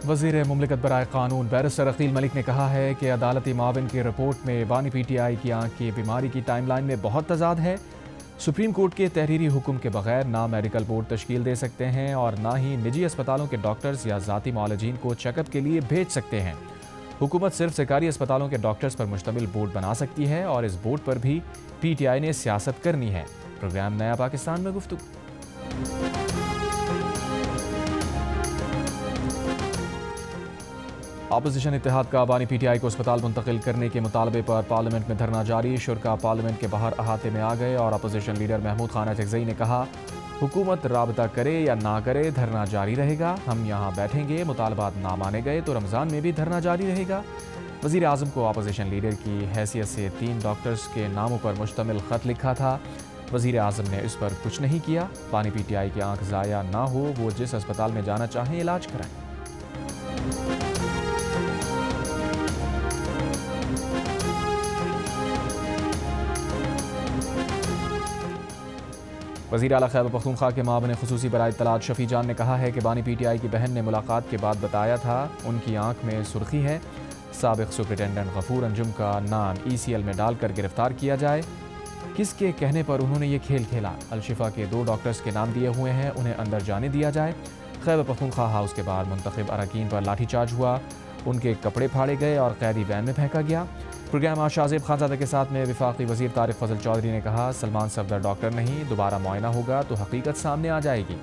वज़ीर मुमलिकत बराए क़ानून बैरिस्टर अकील मलिक ने कहा है कि अदालती माविन की रिपोर्ट में बानी PTI की आँख की बीमारी की टाइमलाइन में बहुत तजाद है। सुप्रीम कोर्ट के तहरीरी हुक्म के बगैर ना मेडिकल बोर्ड तश्कील दे सकते हैं और ना ही निजी अस्पतालों के डॉक्टर्स या ज़ाती मौलजीन को चेकअप के लिए भेज सकते हैं। हुकूमत सिर्फ सरकारी अस्पतालों के डॉक्टर्स पर मुश्तमिल बोर्ड बना सकती है और इस बोर्ड पर भी PTI ने सियासत करनी है। प्रोग्राम नया पाकिस्तान में गुफ्तगू। अपोजिशन इत्तेहाद का बानी PTI को अस्पताल मुंतकिल करने के मुतालबे पर पार्लियामेंट में धरना जारी। शुरका पार्लियामेंट के बाहर अहाते में आ गए और अपोजिशन लीडर महमूद खान अचकज़ई ने कहा, हुकूमत राबता करे या ना करे धरना जारी रहेगा। हम यहाँ बैठेंगे, मुतालबात ना माने गए तो रमज़ान में भी धरना जारी रहेगा। वज़ीर आज़म को अपोजिशन लीडर की हैसियत से 3 डॉक्टर्स के नामों पर मुश्तमिल ख़त लिखा था। वज़ीर आज़म ने इस पर कुछ नहीं किया। बानी PTI की आँख ज़ाया ना हो, वो जिस अस्पताल में जाना चाहें इलाज कराएं। वज़ीर आला खैबर पख्तूनख्वा के मामले खुसूसी बराए इत्तलात शफ़ी जान ने कहा है कि बानी PTI की बहन ने मुलाकात के बाद बताया था उनकी आंख में सुर्खी है। साबिक़ सुपरिटेंडेंट गफूर अंजुम का नाम ECL में डालकर गिरफ्तार किया जाए। किसके कहने पर उन्होंने ये खेल खेला? अलशिफा के 2 डॉक्टर्स के नाम दिए हुए हैं, उन्हें अंदर जाने दिया जाए। खैबर पख्तूनख्वा हाउस के बाहर मुंतखब अरकान पर लाठीचार्ज हुआ, उनके कपड़े फाड़े गए और कैदी वैन में फेंका गया। प्रोग्राम आज शाहज़ेब खानज़ादा के साथ में वफाकी वज़ीर तारिक फजल चौधरी ने कहा, सलमान सफदर डॉक्टर नहीं, दोबारा मुआयना होगा तो हकीकत सामने आ जाएगी।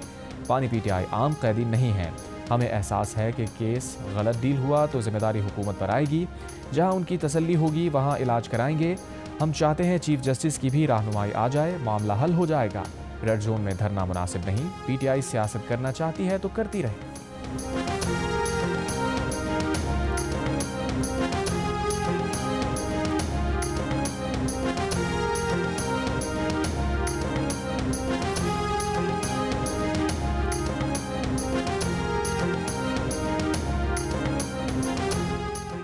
बानी PTI आम कैदी नहीं है। हमें एहसास है कि केस गलत डील हुआ तो जिम्मेदारी हुकूमत पर आएगी। जहां उनकी तसल्ली होगी वहां इलाज कराएंगे। हम चाहते हैं चीफ जस्टिस की भी रहनुमाई आ जाए, मामला हल हो जाएगा। रेड जोन में धरना मुनासिब नहीं। PTI सियासत करना चाहती है तो करती रहे।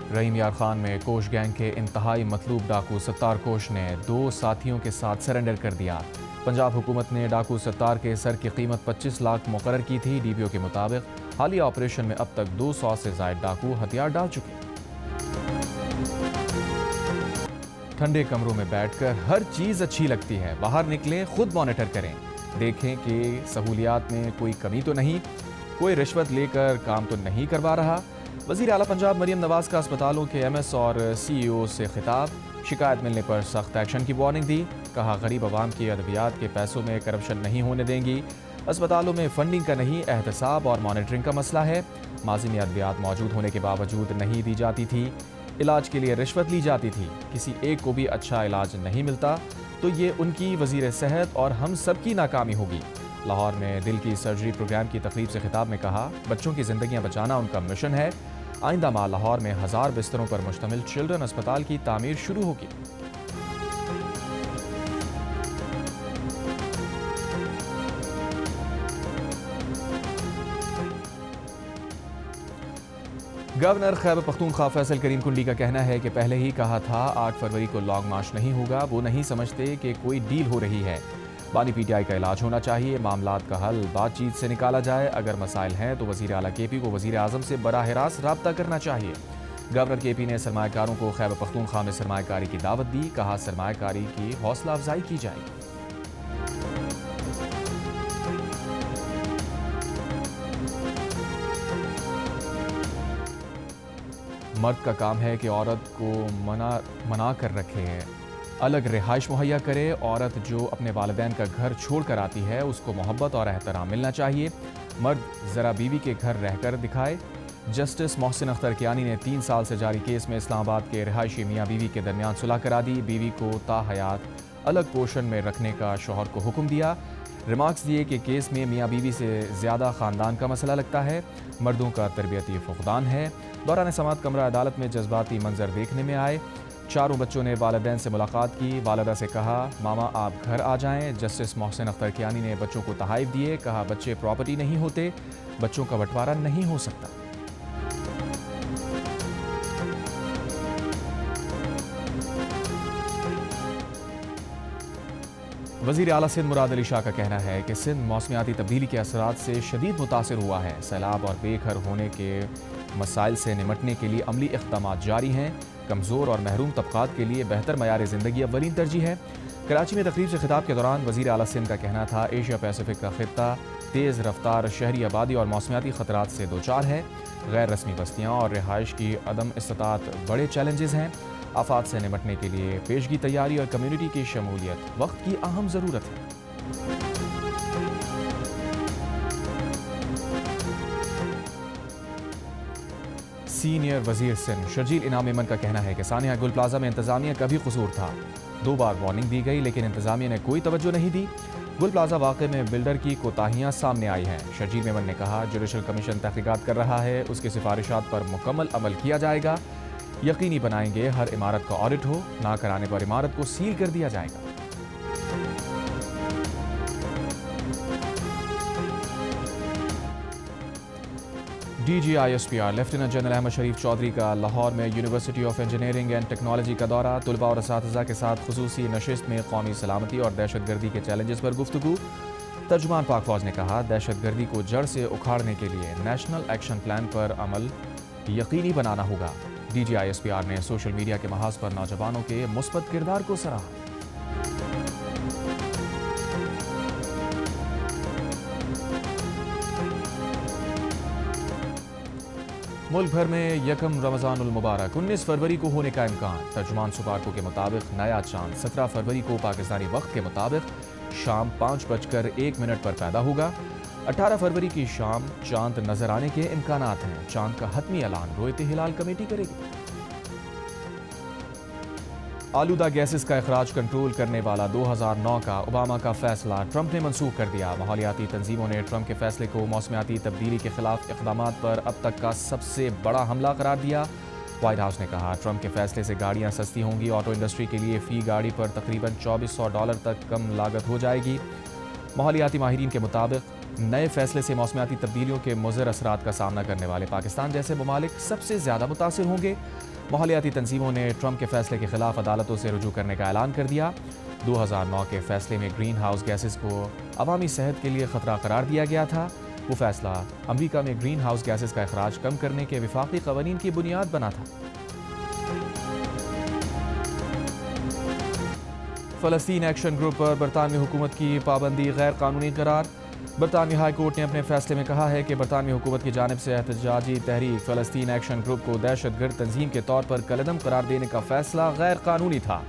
रहीम यार खान में कोश गैंग के इंतहाई मतलूब डाकू सत्तार कोश ने 2 साथियों के साथ सरेंडर कर दिया। पंजाब हुकूमत ने डाकू सत्तार के सर की कीमत 25 लाख मुकर्रर की थी। DPO के मुताबिक हालिया ऑपरेशन में अब तक 200 से ज़ायद डाकू हथियार डाल चुके। ठंडे कमरों में बैठकर हर चीज़ अच्छी लगती है। बाहर निकलें, खुद मॉनिटर करें, देखें कि सहूलियात में कोई कमी तो नहीं, कोई रिश्वत लेकर काम तो नहीं करवा रहा। वज़ीर आला पंजाब मरियम नवाज़ का अस्पतालों के MS और CEO से खिताब। शिकायत मिलने पर सख्त एक्शन की वार्निंग दी। कहा, गरीब आवाम की अद्वियात के पैसों में करप्शन नहीं होने देंगी। अस्पतालों में फंडिंग का नहीं, एहतसाब और मॉनिटरिंग का मसला है। माजी में अद्वियात मौजूद होने के बावजूद नहीं दी जाती थी। इलाज के लिए रिश्वत ली जाती थी। किसी एक को भी अच्छा इलाज नहीं मिलता तो ये उनकी वज़ीर सेहत और हम सब की नाकामी होगी। लाहौर में दिल की सर्जरी प्रोग्राम की तकरीब से खिताब में कहा, बच्चों की ज़िंदगियाँ बचाना उनका मिशन है। आइंदा माह लाहौर में 1000 बिस्तरों पर मुश्तमिल चिल्ड्रन अस्पताल की तामीर शुरू होगी। गवर्नर खैबर पख्तूनख्वा फैसल करीम कुंडी का कहना है कि पहले ही कहा था 8 फरवरी को लॉन्ग मार्च नहीं होगा। वो नहीं समझते कि कोई डील हो रही है। बानी PTI का इलाज होना चाहिए। मामलात का हल बातचीत से निकाला जाए। अगर मसाइल हैं तो वज़ीर आला KP को वज़ीर आज़म से बराह रास्त राब्ता करना चाहिए। गवर्नर KP ने सरमायाकारों को खैबर पख्तूनख्वा में सरमायाकारी की दावत दी। कहा, सरमायाकारी की हौसला अफजाई की जाएगी। मर्द का काम है कि औरत को मना कर रखे, अलग रिहाइश मुहैया करे। औरत जो अपने वालिदैन का घर छोड़ कर आती है उसको मोहब्बत और एहतराम मिलना चाहिए। मर्द ज़रा बीवी के घर रहकर दिखाए। जस्टिस मोहसिन अख्तर कियानी ने 3 साल से जारी केस में इस्लामाबाद के रिहायशी मियाँ बीवी के दरमियान सुलह करा दी। बीवी को ताहयात अलग पोर्शन में रखने का शौहर को हुक्म दिया। रिमार्क्स दिए कि केस में मियाँ बीवी से ज़्यादा ख़ानदान का मसला लगता है। मर्दों का तरबियती फुक़दान है। दौरान समाअत कमरा अदालत में जज्बाती मंजर देखने में आए। चारों बच्चों ने वालिदैन से मुलाकात की। वालिदा से कहा, मामा आप घर आ जाएं। जस्टिस मोहसिन अख्तर कियानी ने बच्चों को तहाइफ दिए। कहा, बच्चे प्रॉपर्टी नहीं होते, बच्चों का बंटवारा नहीं हो सकता। وزیر اعلیٰ سندھ مراد علی شاہ کا کہنا ہے کہ سندھ موسمیاتی تبدیلی کے اثرات سے شدید متاثر ہوا ہے۔ سیلاب اور بے گھر ہونے کے مسائل سے نمٹنے کے لیے عملی اقدامات جاری ہیں۔ کمزور اور محروم طبقات کے لیے بہتر معیار زندگی اولین ترجیح ہے۔ کراچی میں تقریب سے خطاب کے دوران وزیر اعلیٰ سندھ کا کہنا تھا ایشیا پیسیفک کا خطہ تیز رفتار شہری آبادی اور موسمیاتی خطرات سے دوچار ہے۔ غیر رسمی بستیاں اور رہائش کی عدم استطاعت بڑے چیلنجز ہیں۔ آفات سے نمٹنے کے لیے پیشگی تیاری اور کمیونٹی کی شمولیت وقت کی اہم ضرورت ہے۔ سینئر وزیر سندھ شرجیل انعام میمن کا کہنا ہے کہ سانحہ گل پلازا میں انتظامیہ کا بھی قصور تھا۔ 2 بار وارننگ دی گئی لیکن انتظامیہ نے کوئی توجہ نہیں دی۔ گل پلازا واقعے میں بلڈر کی کوتاہیاں سامنے آئی ہیں۔ شرجیل میمن نے کہا جوڈیشل کمیشن تحقیقات کر رہا ہے، اس کی سفارشات پر مکمل عمل کیا جائے گا۔ یقینی بنائیں گے ہر عمارت کا آڈٹ ہو، نہ کرانے پر عمارت کو سیل کر دیا جائے گا۔ D G I S P R lieutenant general Ahmed Sharif Chaudhry کا لاہور میں university of engineering and technology کا دورہ، طلباء اور اساتذہ کے ساتھ خصوصی نشست میں قومی سلامتی اور دہشت گردی کے چیلنجز پر گفتگو۔ ترجمان پاک فوج نے کہا دہشت گردی کو جڑ سے اکھاڑنے کے لیے نیشنل ایکشن پلان پر عمل یقینی بنانا ہوگا۔ D G I S P R نے سوشل میڈیا کے محاذ پر نوجوانوں کے مثبت کردار کو سراہا۔ ملک بھر میں یکم رمضان المبارک 19 فروری کو ہونے کا امکان۔ ترجمان سپارکو کے مطابق نیا چاند 17 فروری کو پاکستانی وقت کے مطابق شام 5:01 پر پیدا ہوگا۔ 18 فروری کی شام چاند نظر آنے کے امکانات ہیں۔ چاند کا حتمی اعلان رویت ہلال کمیٹی کرے گی۔ آلودہ گیسز کا اخراج کنٹرول کرنے والا 2009 کا اوباما کا فیصلہ ٹرمپ نے منسوخ کر دیا۔ ماحولیاتی تنظیموں نے ٹرمپ کے فیصلے کو موسمیاتی تبدیلی کے خلاف اقدامات پر اب تک کا سب سے بڑا حملہ قرار دیا۔ وائٹ ہاؤس نے کہا ٹرمپ کے فیصلے سے گاڑیاں سستی ہوں گی، آٹو انڈسٹری کے لیے فی گاڑی پر تقریباً $2400 تک کم لاگت ہو جائے گی۔ ماحولیاتی ماہرین کے مطابق نئے فیصلے سے موسمیاتی تبدیلیوں کے مضر اثرات کا سامنا کرنے والے پاکستان جیسے ممالک سب سے زیادہ متاثر ہوں گے۔ ماحولیاتی تنظیموں نے ٹرمپ کے فیصلے کے خلاف عدالتوں سے رجوع کرنے کا اعلان کر دیا۔ 2009 کے فیصلے میں گرین ہاؤس گیسز کو عوامی صحت کے لیے خطرہ قرار دیا گیا تھا۔ وہ فیصلہ امریکہ میں گرین ہاؤس گیسز کا اخراج کم کرنے کے وفاقی قوانین کی بنیاد بنا تھا۔ فلسطین ایکشن گروپ پر برطانوی حکومت کی پابندی غیر قانونی قرار۔ برطانوی ہائی کورٹ نے اپنے فیصلے میں کہا ہے کہ برطانوی حکومت کی جانب سے احتجاجی تحریک فلسطین ایکشن گروپ کو دہشت گرد تنظیم کے طور پر کالعدم قرار دینے کا فیصلہ غیر قانونی تھا۔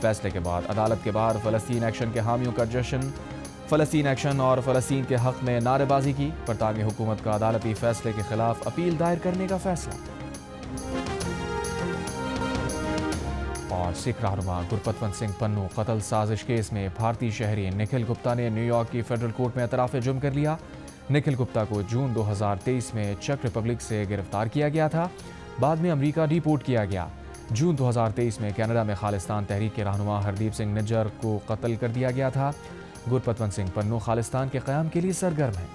فیصلے کے بعد عدالت کے باہر فلسطین ایکشن کے حامیوں کا جشن، فلسطین ایکشن اور فلسطین کے حق میں نعرے بازی کی۔ برطانوی حکومت کا عدالتی فیصلے کے خلاف اپیل دائر کرنے کا فیصلہ۔ اور سکھ رہنما گرپتونت سنگھ پنو قتل سازش کیس میں بھارتی شہری نکھل گپتا نے نیو یارک کی فیڈرل کورٹ میں اعتراف جرم کر لیا۔ نکھل گپتا کو جون 2023 میں چیک ریپبلک سے گرفتار کیا گیا تھا، بعد میں امریکہ ڈیپورٹ کیا گیا۔ جون 2023 میں کینیڈا میں خالصتان تحریک کے رہنما ہردیپ سنگھ نجر کو قتل کر دیا گیا تھا۔ گرپتونت سنگھ پنو خالصتان کے قیام کے لیے سرگرم ہیں۔